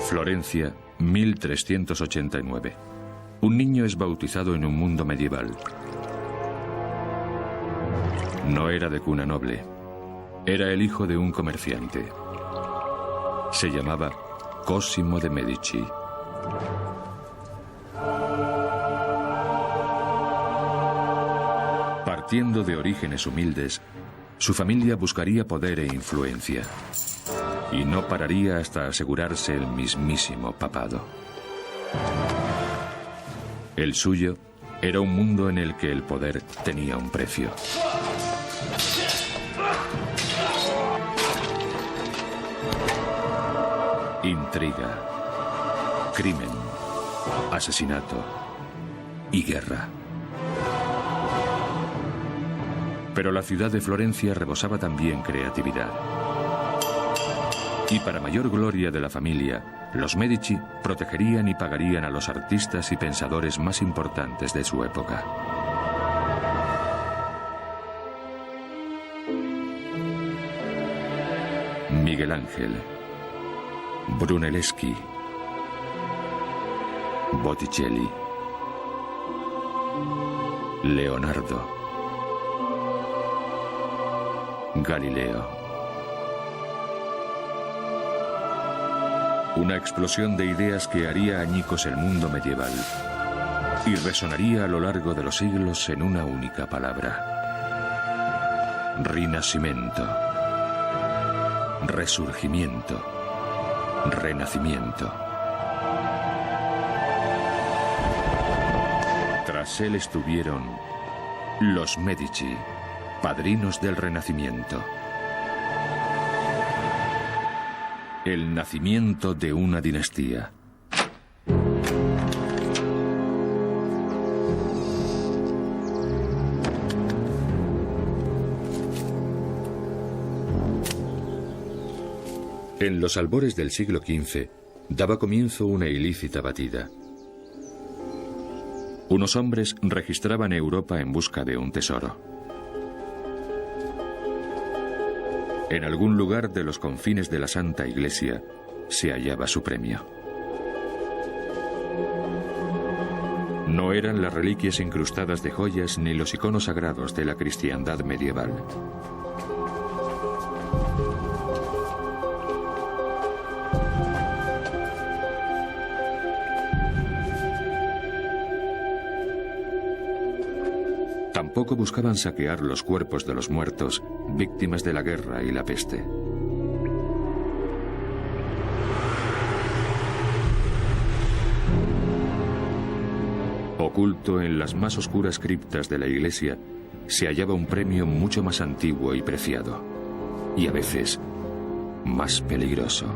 Florencia, 1389. Un niño es bautizado en un mundo medieval. No era de cuna noble. Era el hijo de un comerciante. Se llamaba Cosimo de Medici. Partiendo de orígenes humildes, su familia buscaría poder e influencia. Y no pararía hasta asegurarse el mismísimo papado. El suyo era un mundo en el que el poder tenía un precio. Intriga, crimen, asesinato y guerra. Pero la ciudad de Florencia rebosaba también creatividad. Y para mayor gloria de la familia, los Medici protegerían y pagarían a los artistas y pensadores más importantes de su época. Miguel Ángel, Brunelleschi, Botticelli, Leonardo, Galileo. Una explosión de ideas que haría añicos el mundo medieval y resonaría a lo largo de los siglos en una única palabra: Rinascimento, resurgimiento, renacimiento. Tras él estuvieron los Medici, padrinos del Renacimiento. El nacimiento de una dinastía. En los albores del siglo XV daba comienzo una ilícita batida. Unos hombres registraban Europa en busca de un tesoro. En algún lugar de los confines de la Santa Iglesia se hallaba su premio. No eran las reliquias incrustadas de joyas ni los iconos sagrados de la cristiandad medieval. Tampoco buscaban saquear los cuerpos de los muertos, víctimas de la guerra y la peste. Oculto en las más oscuras criptas de la iglesia, se hallaba un premio mucho más antiguo y preciado, y a veces más peligroso.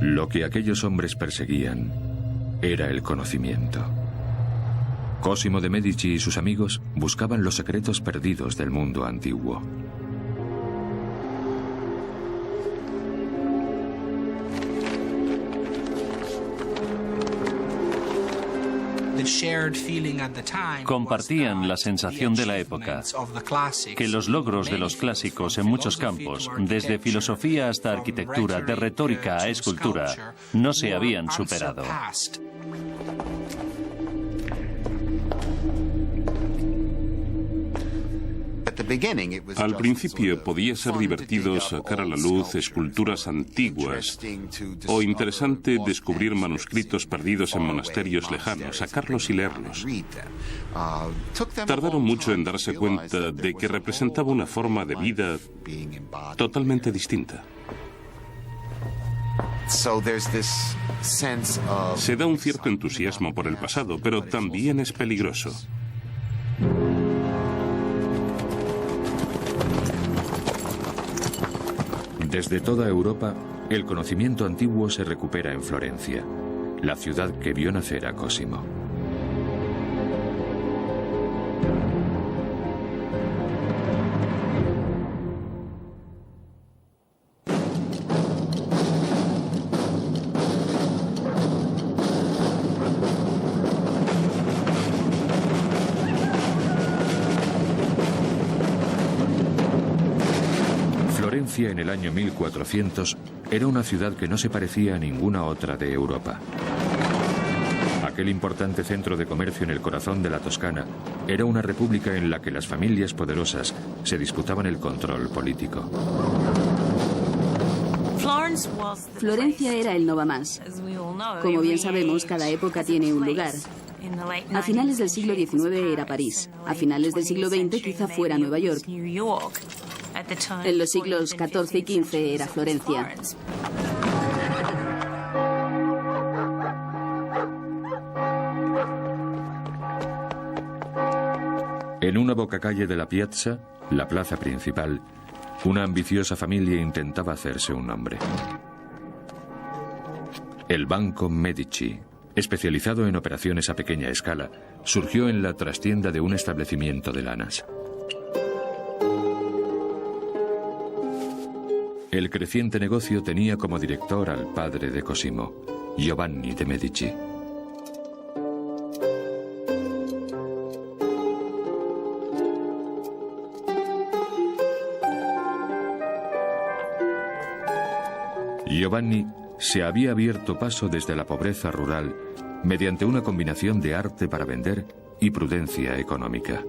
Lo que aquellos hombres perseguían era el conocimiento. Cosimo de Medici y sus amigos buscaban los secretos perdidos del mundo antiguo. Compartían la sensación de la época, que los logros de los clásicos en muchos campos, desde filosofía hasta arquitectura, de retórica a escultura, no se habían superado. Al principio podía ser divertido sacar a la luz esculturas antiguas o interesante descubrir manuscritos perdidos en monasterios lejanos, sacarlos y leerlos. Tardaron mucho en darse cuenta de que representaba una forma de vida totalmente distinta. Se da un cierto entusiasmo por el pasado, pero también es peligroso. Desde toda Europa, el conocimiento antiguo se recupera en Florencia, la ciudad que vio nacer a Cosimo. Florencia en el año 1400 era una ciudad que no se parecía a ninguna otra de Europa. Aquel importante centro de comercio en el corazón de la Toscana era una república en la que las familias poderosas se disputaban el control político. Florencia era el no va más. Como bien sabemos, cada época tiene un lugar. A finales del siglo XIX era París. A finales del siglo XX quizá fuera Nueva York. En los siglos XIV y XV era Florencia. En una bocacalle de la Piazza, la plaza principal, una ambiciosa familia intentaba hacerse un nombre. El Banco Medici, especializado en operaciones a pequeña escala, surgió en la trastienda de un establecimiento de lanas. El creciente negocio tenía como director al padre de Cosimo, Giovanni de Medici. Giovanni se había abierto paso desde la pobreza rural mediante una combinación de arte para vender y prudencia económica.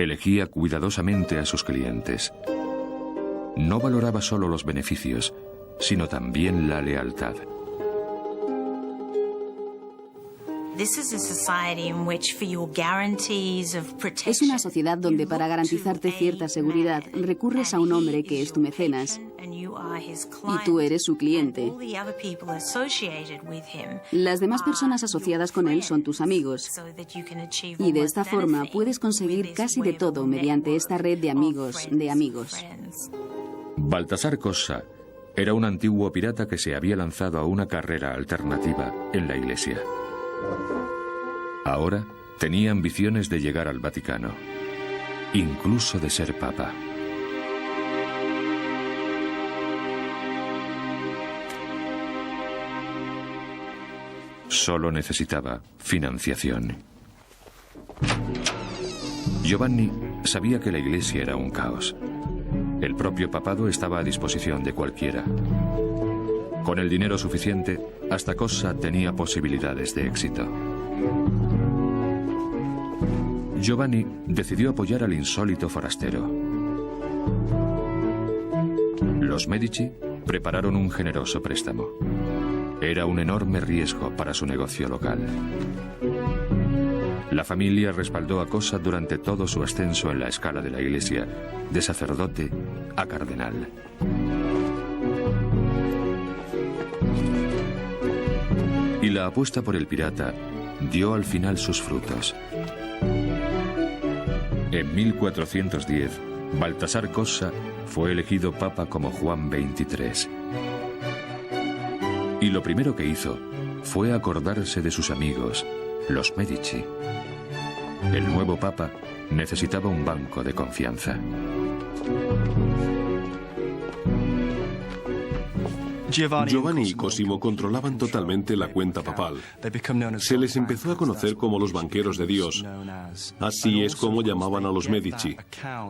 Elegía cuidadosamente a sus clientes. No valoraba solo los beneficios, sino también la lealtad. Es una sociedad donde para garantizarte cierta seguridad recurres a un hombre que es tu mecenas y tú eres su cliente. Las demás personas asociadas con él son tus amigos y de esta forma puedes conseguir casi de todo mediante esta red de amigos de amigos. Baltasar Cossa era un antiguo pirata que se había lanzado a una carrera alternativa en la Iglesia. Ahora tenía ambiciones de llegar al Vaticano, incluso de ser papa. Solo necesitaba financiación. Giovanni sabía que la Iglesia era un caos. El propio papado estaba a disposición de cualquiera. Con el dinero suficiente, hasta Cossa tenía posibilidades de éxito. Giovanni decidió apoyar al insólito forastero. Los Medici prepararon un generoso préstamo. Era un enorme riesgo para su negocio local. La familia respaldó a Cossa durante todo su ascenso en la escala de la Iglesia, de sacerdote a cardenal. Y la apuesta por el pirata dio al final sus frutos. En 1410, Baltasar Cossa fue elegido papa como Juan XXIII. Y lo primero que hizo fue acordarse de sus amigos, los Medici. El nuevo papa necesitaba un banco de confianza. Giovanni y Cosimo controlaban totalmente la cuenta papal. Se les empezó a conocer como los banqueros de Dios. Así es como llamaban a los Medici.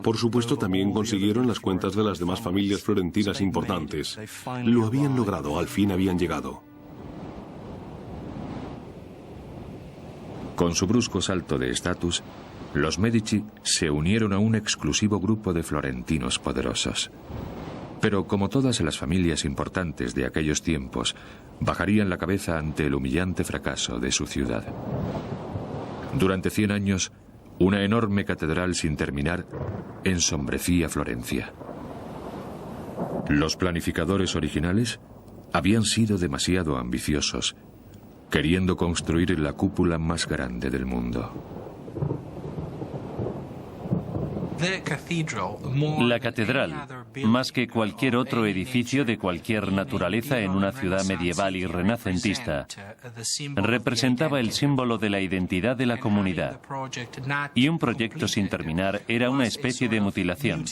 Por supuesto, también consiguieron las cuentas de las demás familias florentinas importantes. Lo habían logrado, al fin habían llegado. Con su brusco salto de estatus, los Medici se unieron a un exclusivo grupo de florentinos poderosos. Pero como todas las familias importantes de aquellos tiempos, bajarían la cabeza ante el humillante fracaso de su ciudad. Durante 100 años, una enorme catedral sin terminar ensombrecía Florencia. Los planificadores originales habían sido demasiado ambiciosos queriendo construir la cúpula más grande del mundo. La catedral, más que cualquier otro edificio de cualquier naturaleza en una ciudad medieval y renacentista, representaba el símbolo de la identidad de la comunidad. Y un proyecto sin terminar era una especie de mutilación.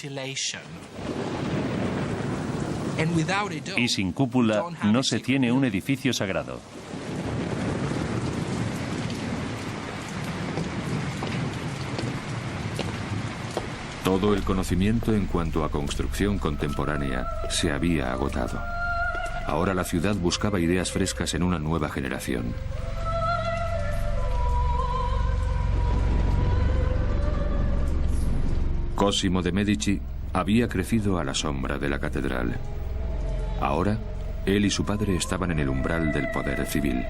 Y sin cúpula no se tiene un edificio sagrado. Todo el conocimiento en cuanto a construcción contemporánea se había agotado. Ahora la ciudad buscaba ideas frescas en una nueva generación. Cosimo de Medici había crecido a la sombra de la catedral. Ahora, él y su padre estaban en el umbral del poder civil.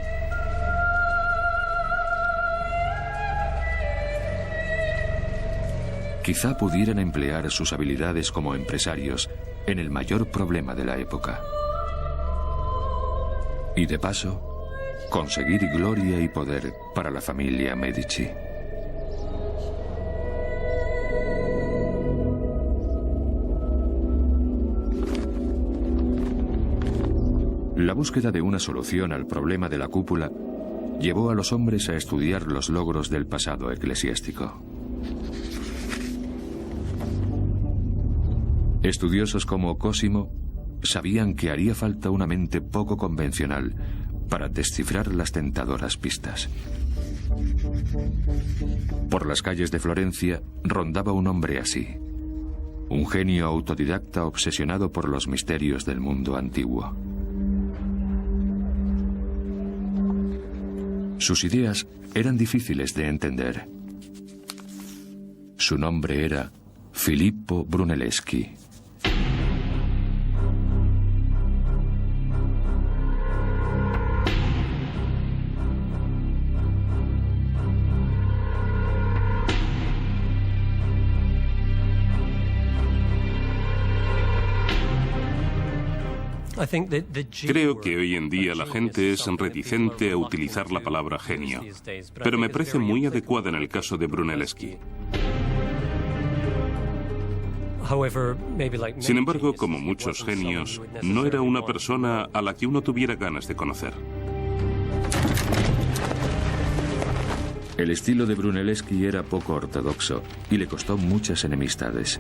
Quizá pudieran emplear sus habilidades como empresarios en el mayor problema de la época. Y de paso, conseguir gloria y poder para la familia Medici. La búsqueda de una solución al problema de la cúpula llevó a los hombres a estudiar los logros del pasado eclesiástico. Estudiosos como Cosimo sabían que haría falta una mente poco convencional para descifrar las tentadoras pistas. Por las calles de Florencia rondaba un hombre así, un genio autodidacta obsesionado por los misterios del mundo antiguo. Sus ideas eran difíciles de entender. Su nombre era Filippo Brunelleschi. Creo que hoy en día la gente es reticente a utilizar la palabra genio, pero me parece muy adecuada en el caso de Brunelleschi. Sin embargo, como muchos genios, no era una persona a la que uno tuviera ganas de conocer. El estilo de Brunelleschi era poco ortodoxo y le costó muchas enemistades.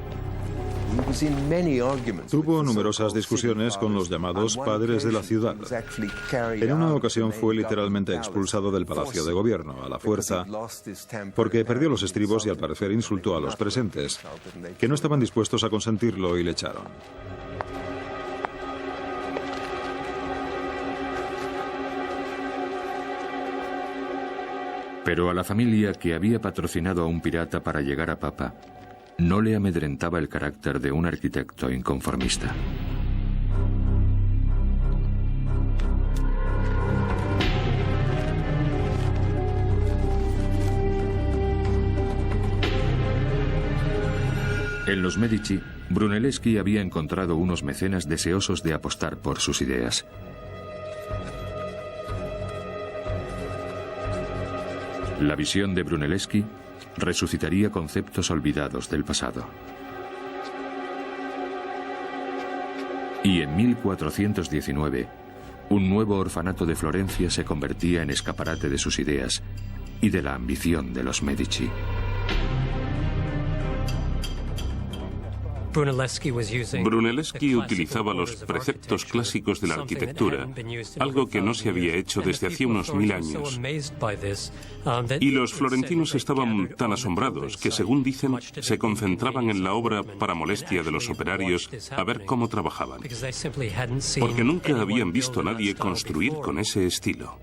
Tuvo numerosas discusiones con los llamados padres de la ciudad. En una ocasión fue literalmente expulsado del Palacio de Gobierno, a la fuerza, porque perdió los estribos y al parecer insultó a los presentes, que no estaban dispuestos a consentirlo y le echaron. Pero a la familia que había patrocinado a un pirata para llegar a papa, no le amedrentaba el carácter de un arquitecto inconformista. En los Medici, Brunelleschi había encontrado unos mecenas deseosos de apostar por sus ideas. La visión de Brunelleschi resucitaría conceptos olvidados del pasado. Y en 1419, un nuevo orfanato de Florencia se convertía en escaparate de sus ideas y de la ambición de los Medici. Brunelleschi utilizaba los preceptos clásicos de la arquitectura, algo que no se había hecho desde hacía unos 1000 años. Y los florentinos estaban tan asombrados que, según dicen, se concentraban en la obra para molestia de los operarios a ver cómo trabajaban, porque nunca habían visto a nadie construir con ese estilo.